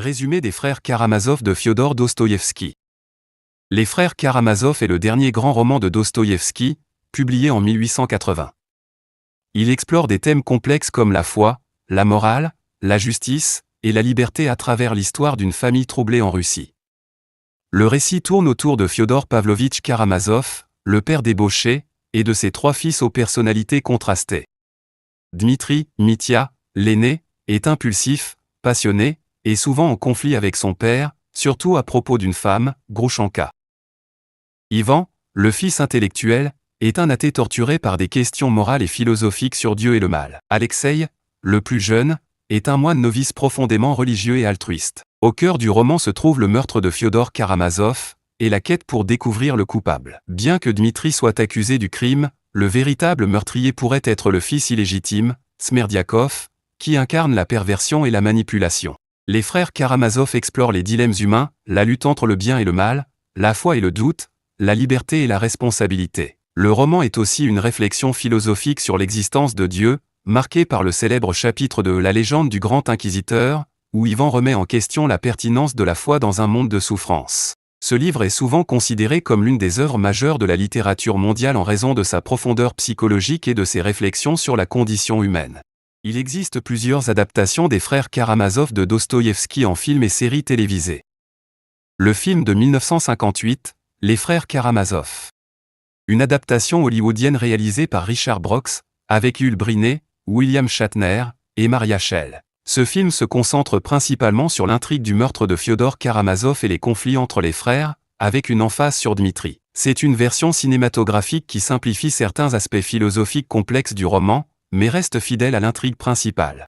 Résumé des frères Karamazov de Fiodor Dostoïevski. Les frères Karamazov est le dernier grand roman de Dostoïevski, publié en 1880. Il explore des thèmes complexes comme la foi, la morale, la justice et la liberté à travers l'histoire d'une famille troublée en Russie. Le récit tourne autour de Fiodor Pavlovitch Karamazov, le père débauché, et de ses trois fils aux personnalités contrastées. Dmitri, Mitya, l'aîné, est impulsif, passionné, et souvent en conflit avec son père, surtout à propos d'une femme, Groushanka. Ivan, le fils intellectuel, est un athée torturé par des questions morales et philosophiques sur Dieu et le mal. Alexei, le plus jeune, est un moine novice profondément religieux et altruiste. Au cœur du roman se trouve le meurtre de Fiodor Karamazov, et la quête pour découvrir le coupable. Bien que Dmitri soit accusé du crime, le véritable meurtrier pourrait être le fils illégitime, Smerdiakov, qui incarne la perversion et la manipulation. Les frères Karamazov explorent les dilemmes humains, la lutte entre le bien et le mal, la foi et le doute, la liberté et la responsabilité. Le roman est aussi une réflexion philosophique sur l'existence de Dieu, marqué par le célèbre chapitre de La légende du grand inquisiteur, où Ivan remet en question la pertinence de la foi dans un monde de souffrance. Ce livre est souvent considéré comme l'une des œuvres majeures de la littérature mondiale en raison de sa profondeur psychologique et de ses réflexions sur la condition humaine. Il existe plusieurs adaptations des frères Karamazov de Dostoïevski en films et séries télévisées. Le film de 1958, Les frères Karamazov. Une adaptation hollywoodienne réalisée par Richard Brooks, avec Yul Brynner, William Shatner et Maria Schell. Ce film se concentre principalement sur l'intrigue du meurtre de Fiodor Karamazov et les conflits entre les frères, avec une emphase sur Dmitri. C'est une version cinématographique qui simplifie certains aspects philosophiques complexes du roman, mais reste fidèle à l'intrigue principale.